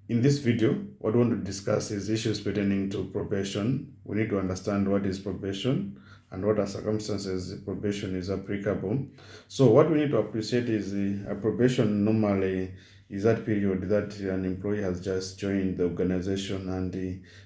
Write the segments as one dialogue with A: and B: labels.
A: In this video, what we want to discuss is issues pertaining to probation. We need to understand what is probation and what are circumstances probation is applicable. So what we need to appreciate is a probation normally is that period that an employee has just joined the organization, and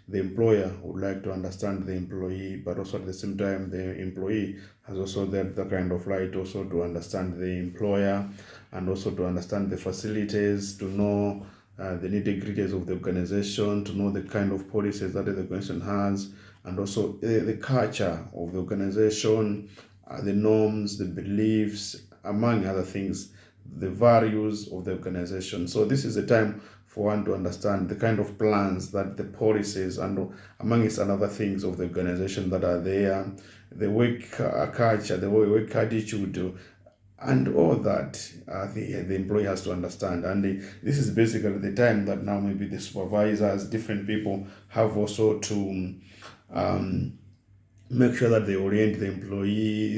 A: the employer would like to understand the employee, but also at the same time the employee has also the kind of right also to understand the employer, and also to understand the facilities, to know the nitty-gritties of the organization, to know the kind of policies that the organization has, and also the culture of the organization, the norms, the beliefs, among other things, the values of the organization. So this is a time for one to understand the kind of plans that the policies and amongst other things of the organization that are there, the work culture, the work attitude, and all that the employee has to understand. And this is basically the time that now maybe the supervisors, different people, have also to make sure that they orient the employee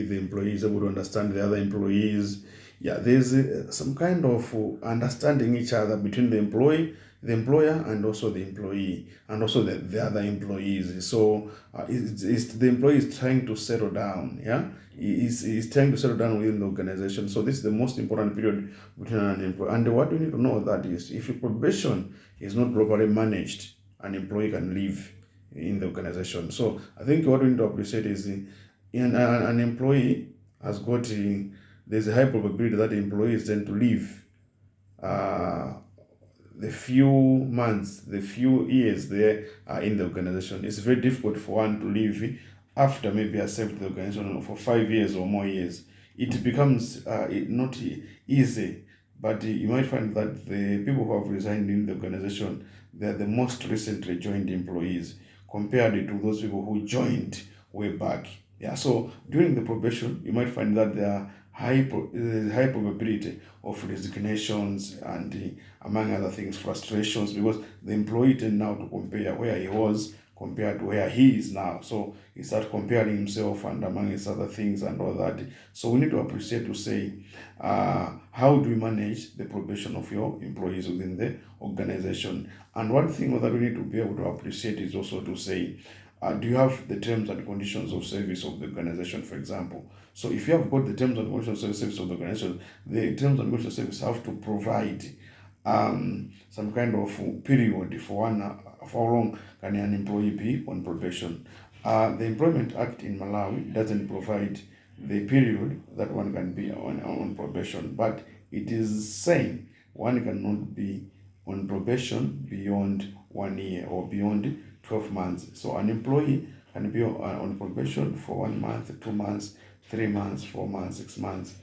A: is able to understand the other employees. Yeah, there's some kind of understanding each other between the employee, the employer, and also the employee, and also the other employees. So it's the employee is trying to settle down. Yeah, he's trying to settle down within the organization. So this is the most important period between an employee. And what we need to know that is, if your probation is not properly managed, an employee can leave in the organization. So I think what we need to appreciate is an employee has got there's a high probability that the employee is going to leave uh, the few months, the few years they are in the organization. It's very difficult for one to leave after maybe I served the organization for 5 years or more years. It becomes not easy, but you might find that the people who have resigned in the organization, they are the most recently joined employees compared to those people who joined way back. Yeah, so during the probation, you might find that there are high probability of resignations and among other things, frustrations, because the employee tend now to compare where he was compared to where he is now. So he start comparing himself and among his other things and all that. So we need to appreciate to say, how do we manage the probation of your employees within the organization? And one thing that we need to be able to appreciate is also to say, do you have the terms and conditions of service of the organization, for example? So if you have got the terms and conditions of service of the organization, the terms and conditions of service have to provide some kind of period for one, for how long can an employee be on probation. The Employment Act in Malawi doesn't provide the period that one can be on probation, but it is saying one cannot be on probation beyond 1 year or beyond 12 months. So an employee can be on probation for 1 month, 2 months, 3 months, 4 months, 6 months,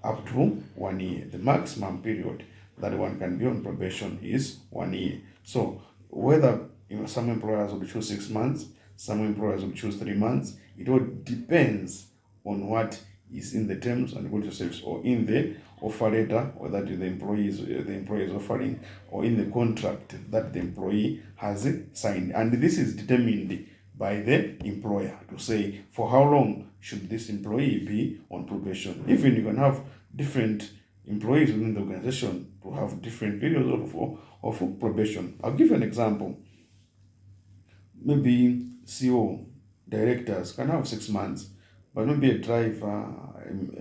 A: up to 1 year. The maximum period that one can be on probation is 1 year. So whether some employers will choose 6 months, some employers will choose 3 months. It all depends on what is in the terms and conditions or in the offer letter, or that the employee is offering, or in the contract that the employee has signed. And this is determined by the employer to say for how long should this employee be on probation. Even you can have different employees within the organization to have different periods of probation. I'll give you an example. Maybe CEO, directors can have 6 months, but maybe a driver,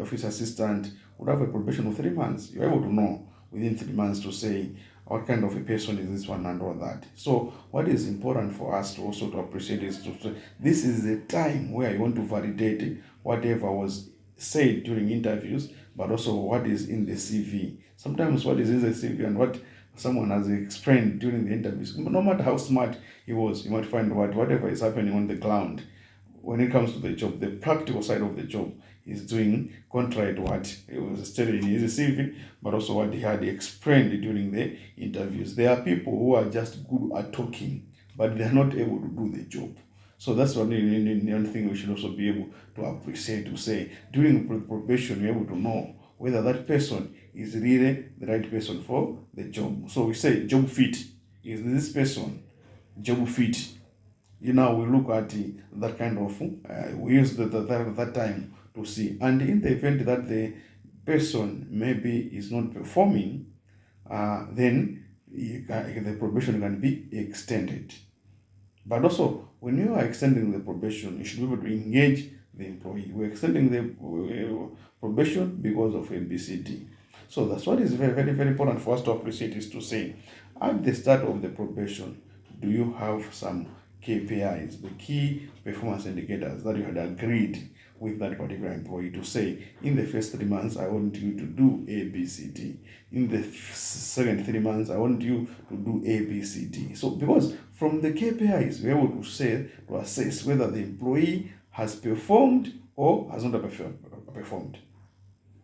A: office assistant would have a probation of 3 months. You're able to know within 3 months to say what kind of a person is this one and all that. So what is important for us to also to appreciate is to say this is a time where you want to validate whatever was said during interviews, but also what is in the CV. Sometimes what is in the CV and what someone has explained during the interviews, no matter how smart he was, you might find whatever is happening on the ground when it comes to the job, the practical side of the job is doing contrary to what he was stated in his CV, but also what he had explained during the interviews. There are people who are just good at talking, but they are not able to do the job. So that's one thing we should also be able to appreciate, to say during probation you're able to know whether that person is really the right person for the job. So we say job fit. Is this person job fit? We look at that kind of, we use that time to see. And in the event that the person maybe is not performing, then the probation can be extended. But also, when you are extending the probation, you should be able to engage the employee. We're extending the probation because of ABCD. So that's what is very, very, very important for us to appreciate, is to say, at the start of the probation, do you have some KPIs, the key performance indicators that you had agreed with that particular employee, to say, in the first 3 months, I want you to do A, B, C, D. In the second 3 months, I want you to do A, B, C, D. So, because from the KPIs, we're able to say, to assess whether the employee has performed or has not performed.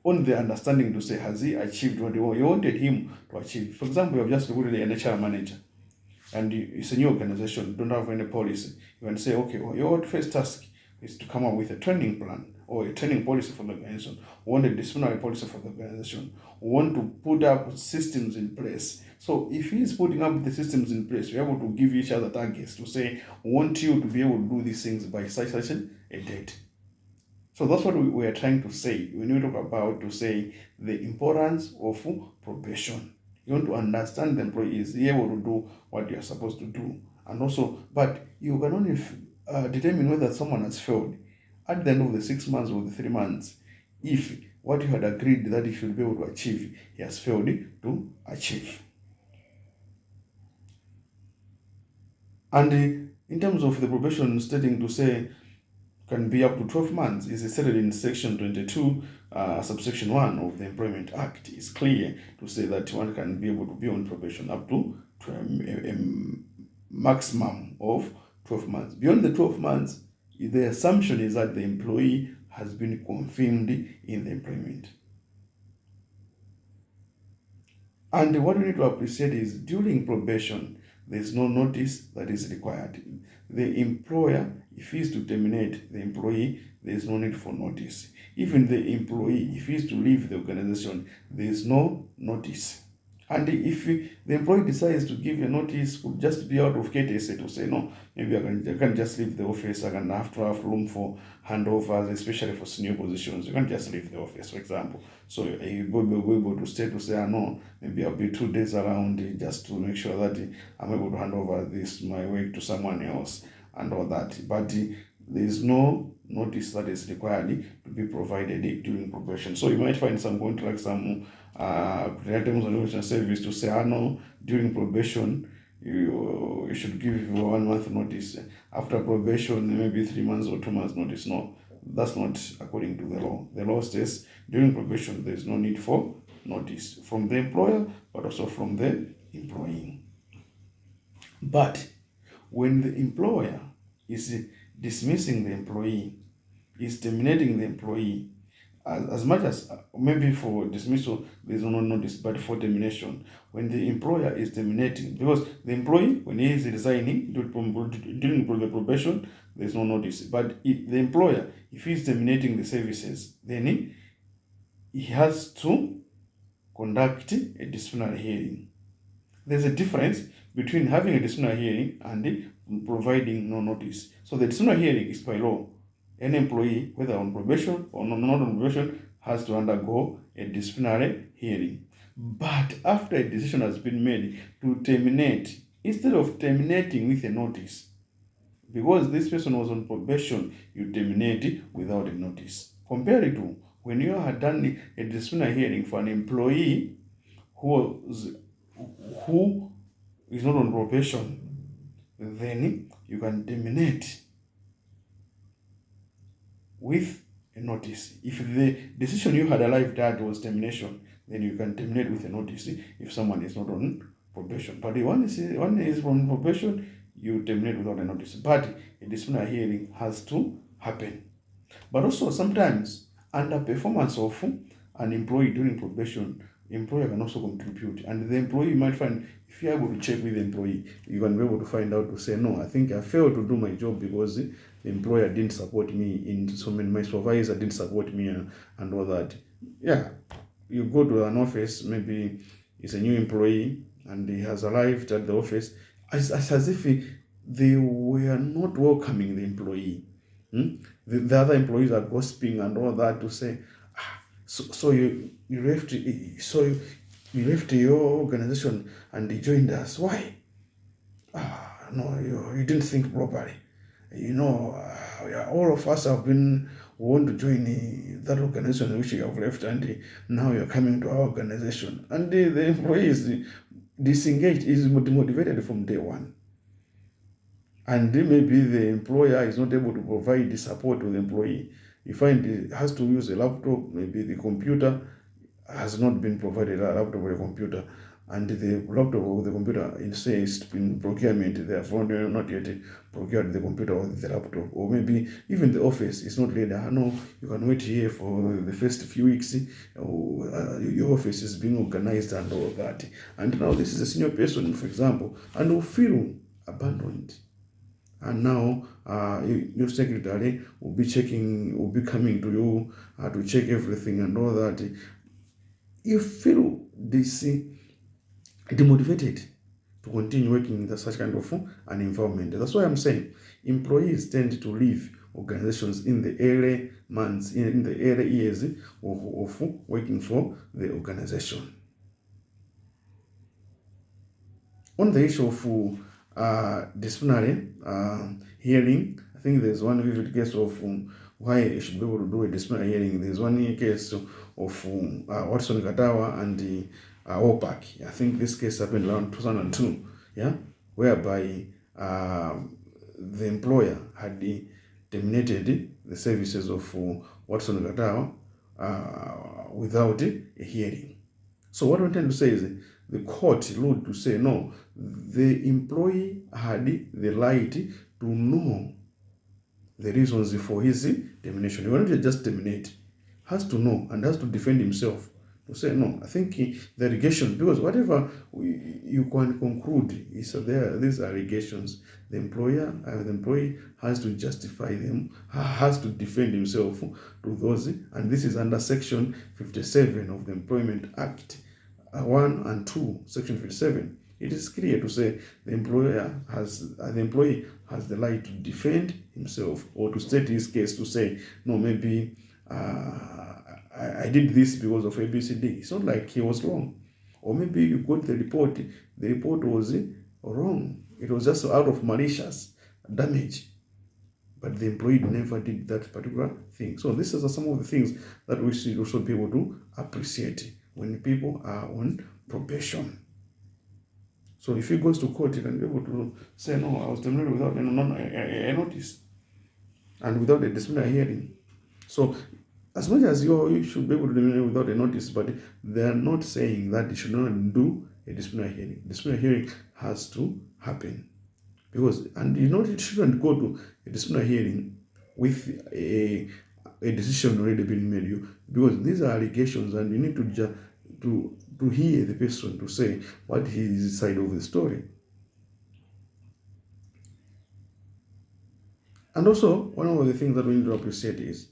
A: On the understanding to say, has he achieved what you wanted him to achieve? For example, you have just recruited an HR manager, and it's a new organization, you don't have any policy. You can say, okay, well, your first task is to come up with a training plan or a training policy for the organization. We want a disciplinary policy for the organization. We want to put up systems in place. So if he's putting up the systems in place, we're able to give each other targets to say, we want you to be able to do these things by such a date. So that's what we are trying to say when we talk about, to say, the importance of probation. You want to understand the employee is able to do what you are supposed to do, and also, but you can only determine whether someone has failed at the end of the 6 months or the 3 months, if what you had agreed that he should be able to achieve, he has failed to achieve. And in terms of the probation stating, to say, can be up to 12 months, is stated in section 22, subsection 1 of the Employment Act. It's clear to say that one can be able to be on probation up to a maximum of 12 months. Beyond the 12 months, the assumption is that the employee has been confirmed in the employment. And what we need to appreciate is, during probation, there is no notice that is required. The employer, if he is to terminate the employee, there is no need for notice. Even the employee, if he is to leave the organization, there is no notice. And if the employee decides to give a notice, could just be out of courtesy, to say, no, maybe I can just leave the office, I can have to have room for handovers, especially for senior positions. You can't just leave the office, for example. So you will be able to stay, to say, no, maybe I'll be 2 days around, just to make sure that I'm able to hand over my work to someone else and all that. But there is no notice that is required to be provided during probation. So you might find some contracts, some terms and conditions service, to say, no, during probation you should give 1 month notice. After probation, maybe 3 months or 2 months notice. No, that's not according to the law. The law says during probation there is no need for notice from the employer, but also from the employee. But when the employer is dismissing the employee, is terminating the employee, as much as maybe for dismissal there is no notice, but for termination, when the employer is terminating, because the employee, when he is resigning during the probation, there is no notice. But if the employer, if he is terminating the services, then he has to conduct a disciplinary hearing. There's a difference between having a disciplinary hearing and providing no notice. So the disciplinary hearing is by law. Any employee, whether on probation or not on probation, has to undergo a disciplinary hearing. But after a decision has been made to terminate, instead of terminating with a notice, because this person was on probation, you terminate without a notice. Compare it to when you had done a disciplinary hearing for an employee who is not on probation, then you can terminate with a notice. If the decision you had arrived at was termination, then you can terminate with a notice if someone is not on probation. But if one is on probation, you terminate without a notice. But a disciplinary hearing has to happen. But also sometimes underperformance of an employee during probation, employer can also contribute. And the employee might find, if you're able to check with the employee, you can be able to find out, to say, no, I think I failed to do my job because the employer didn't support me in so many, my supervisor didn't support me and all that. Yeah, you go to an office, maybe it's a new employee and he has arrived at the office as if they were not welcoming the employee. The other employees are gossiping and all that, to say, so you left, so You left your organization and you joined us. Why? No, you didn't think properly. All of us have been want to join that organization which you have left, and now you're coming to our organization. And the employee is disengaged, is demotivated from day one. And maybe the employer is not able to provide the support to the employee. You find it has to use a laptop, maybe the computer has not been provided, a laptop or a computer, and the laptop or the computer insists in procurement, therefore not yet procured the computer or the laptop, or maybe even the office is not ready. I know you can wait here for the first few weeks, your office is being organized and all that, and now this is a senior person, for example, and will feel abandoned. And now your secretary will be coming to you to check everything and all that. You feel this demotivated to continue working in such kind of an environment. That's why I'm saying employees tend to leave organizations in the early months, in the early years of working for the organization. On the issue of disciplinary hearing, I think there's one vivid case of why you should be able to do a disciplinary hearing. There's one case of Watson Katawa and OPAC. I think this case happened around 2002, yeah, whereby the employer had terminated the services of Watson Katawa without a hearing. So what I'm trying to say is the court ruled to say no, the employee had the right to know the reasons for his termination. He wanted to just terminate, has to know and has to defend himself. To say no, I think the allegation, because whatever you can conclude is these allegations, the employee has to justify them, has to defend himself to those, and this is under section 57 of the Employment Act 1 and 2, section 57. It is clear to say the employee has the right to defend himself or to state his case, to say no, maybe I did this because of ABCD. It's not like he was wrong, or maybe you got the report was wrong. It was just out of malicious damage, but the employee never did that particular thing. So this is some of the things that we should also be able to appreciate when people are on probation. So if he goes to court, he can be able to say, no, I was terminated without a notice and without a disciplinary hearing. So as much as you should be able to terminate without a notice, but they are not saying that you should not do a disciplinary hearing. Disciplinary hearing has to happen. Because, and it shouldn't go to a disciplinary hearing with a decision already been made, because these are allegations and you need to hear the person to say what his side of the story. And also, one of the things that we need to appreciate is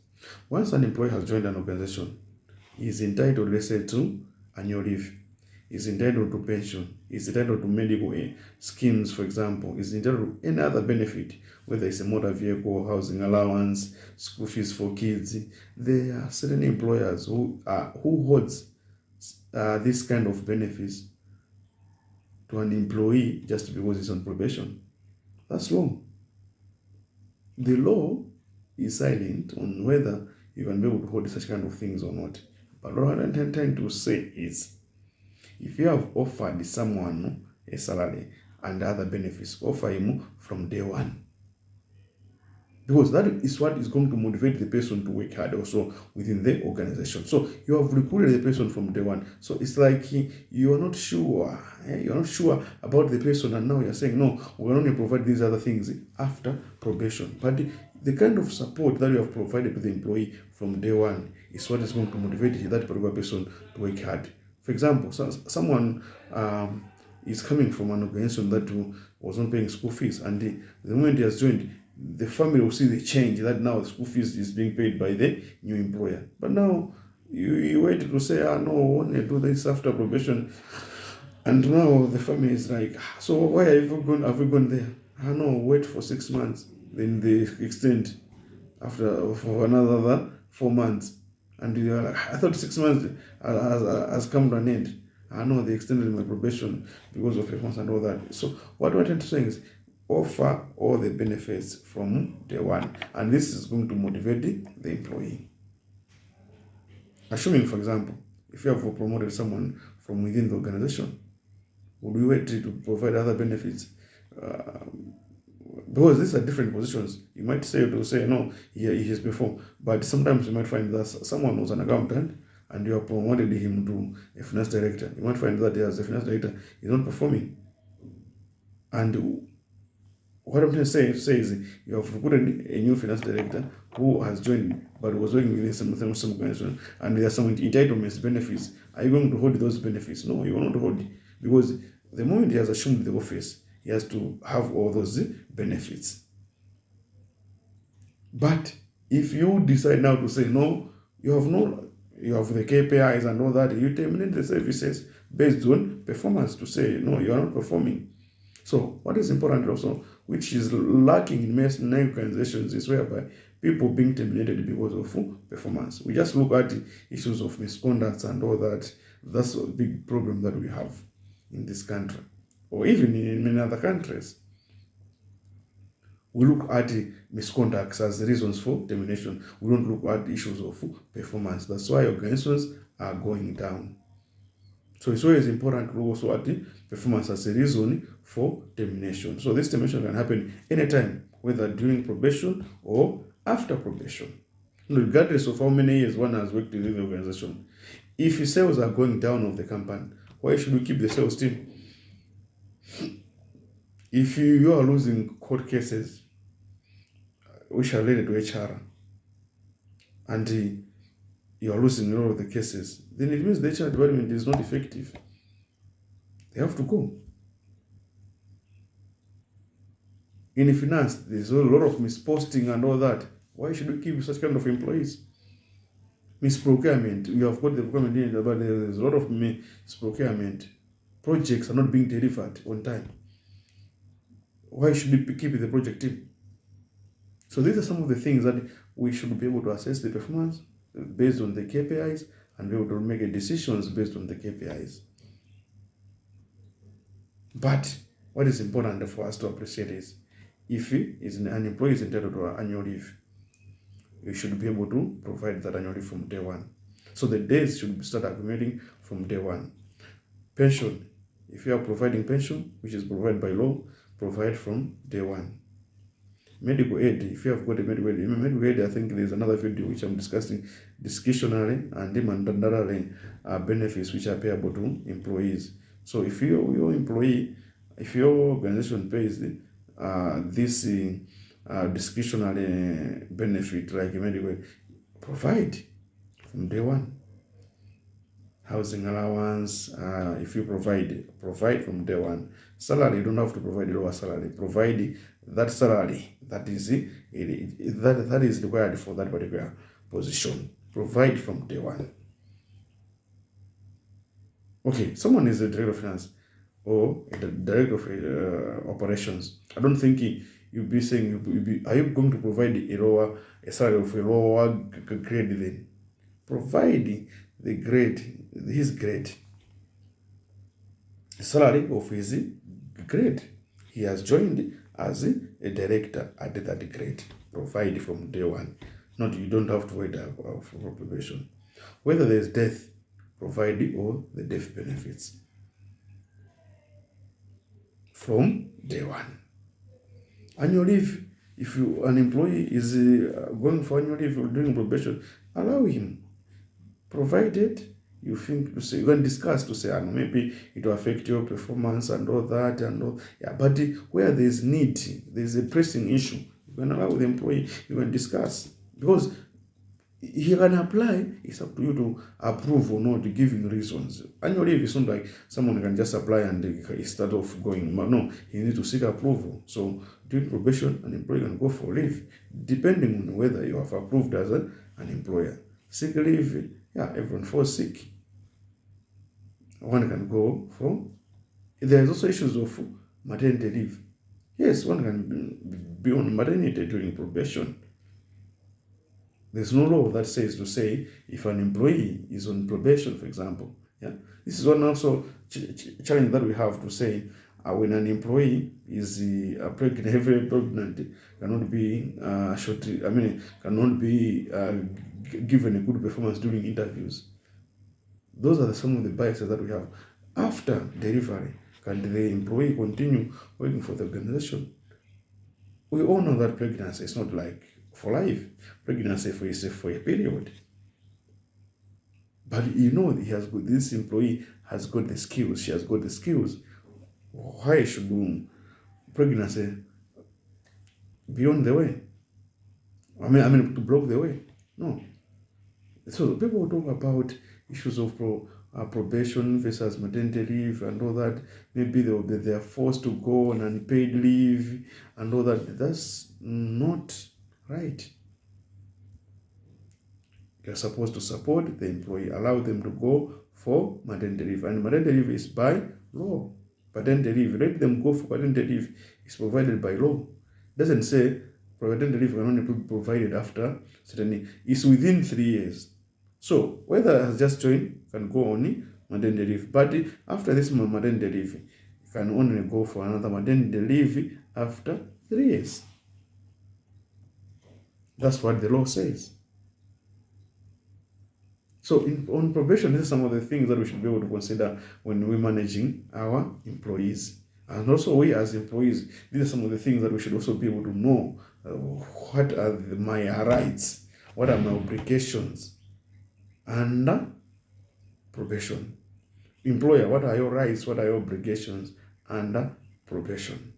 A: once an employee has joined an organization, he is entitled, let's say, to annual leave, is entitled to pension, is entitled to medical schemes, for example, is entitled to any other benefit, whether it's a motor vehicle, housing allowance, school fees for kids. There are certain employers who holds this kind of benefits to an employee just because he's on probation. That's wrong. The law is silent on whether you can be able to hold such kind of things or not. But what I'm trying to say is, if you have offered someone a salary and other benefits, offer him from day one. Because that is what is going to motivate the person to work hard also within the organization. So you have recruited the person from day one. So it's like you are not sure. You're not sure about the person, and now you're saying, no, we're only provide these other things after probation. But the kind of support that you have provided to the employee from day one is what is going to motivate that particular person to work hard. For example, someone is coming from an organization that was not paying school fees, and the moment he has joined, the family will see the change that now the school fees is being paid by the new employer. But now you wait to say, no, I want to do this after probation, and now the family is like, so why have we gone there? No, wait for 6 months, then they extend for another 4 months, and you're like, I thought 6 months has come to an end. I know they extended my probation because of performance and all that. So what we're trying to say is offer all the benefits from day one, and this is going to motivate the employee. Assuming, for example, if you have promoted someone from within the organization, would we wait to provide other benefits? Uh, because these are different positions. You might say no, he is before, but sometimes you might find that someone was an accountant and you have promoted him to a finance director. You might find that as a finance director, he's not performing. And what I'm trying to say is you have recruited a new finance director who has joined but was working within some organization, and there are some entitlements, benefits. Are you going to hold those benefits? No, you will not hold it, because the moment he has assumed the office, he has to have all those benefits. But if you decide now to say no, you have the KPIs and all that, you terminate the services based on performance to say no, you are not performing. So what is important also, which is lacking in many organizations, is whereby people being terminated because of performance. We just look at issues of misconduct and all that. That's a big problem that we have in this country, or even in many other countries. We look at misconducts as reasons for termination. We don't look at issues of performance. That's why organizations are going down. So it's always important to look also at the performance as a reason for termination. So this termination can happen anytime, whether during probation or after probation, regardless of how many years one has worked within the organization. If your sales are going down of the company, why should we keep the sales team? If you are losing court cases which are related to HR, and you are losing a lot of the cases, then it means the HR department is not effective. They have to go. In finance, there's a lot of misposting and all that. Why should we keep such kind of employees? Misprocurement. You have got the procurement in, but there's a lot of misprocurement. Projects are not being delivered on time. Why should we keep the project team? So these are some of the things that we should be able to assess the performance based on the KPIs and be able to make decisions based on the KPIs. But what is important for us to appreciate is, if an employee is entitled to annual leave, you should be able to provide that annual leave from day one. So the days should start accumulating from day one. Pension, if you are providing pension, which is provided by law, provide from day one. Medical aid, if you have got a medical aid, I think there's another video which I'm discussing discretionary and mandatorily benefits which are payable to employees. So if your employee, if your organization pays this discretionary benefit like a medical aid, provide from day one. Housing allowance, if you provide from day one. Salary, you don't have to provide lower salary. Provide that salary that is required for that particular position. Provide from day one. Okay, someone is a director of finance or a director of operations. I don't think you'll be saying, are you going to provide a salary of a lower grade then? Provide the grade, his grade, salary of his grade. He has joined as a director at that grade. Provide from day one. Not, you don't have to wait for probation. Whether there's death, provide all the death benefits from day one. Annual leave, if an employee is going for annual leave or during probation, allow him, provided you think to say, you can discuss to say, maybe it will affect your performance and all that and all. Yeah, but where there's need, there's a pressing issue, you can allow the employee, you can discuss, because he can apply. It's up to you to approve or not, giving reasons. Annual leave is not like someone can just apply and start off going. No, he needs to seek approval. So during probation, an employee can go for leave, depending on whether you have approved as an employer. Sick leave, yeah, everyone falls sick. One can go for. There is also issues of maternity leave. Yes, one can be on maternity during probation. There's no law that says to say if an employee is on probation, for example, Yeah, this is one also challenge that we have to say when an employee is pregnant, heavily pregnant, cannot be cannot be given a good performance during interviews. Those are some of the biases that we have. After delivery, can the employee continue working for the organization? We all know that pregnancy is not like for life. Pregnancy is for a period. But he has got, this employee has got the skills, she has got the skills. Why should pregnancy be on the way? To block the way? No. So people talk about issues of probation versus maternity leave and all that. Maybe they are forced to go on unpaid leave and all that. That's not right. You're supposed to support the employee, allow them to go for maternity leave. And maternity leave is by law. Paternity leave, let them go for paternity leave is provided by law. It doesn't say paternity leave can only be provided after certainly. It's within 3 years. So whether has just joined can go on maternity leave. But after this maternity leave, you can only go for another maternity leave after 3 years. That's what the law says. So on probation, these are some of the things that we should be able to consider when we're managing our employees. And also we as employees, these are some of the things that we should also be able to know. What are my rights? What are my obligations under probation? Employer, what are your rights? What are your obligations under probation?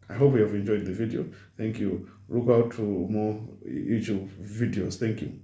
A: I hope you have enjoyed the video. Thank you. Look out for more YouTube videos. Thank you.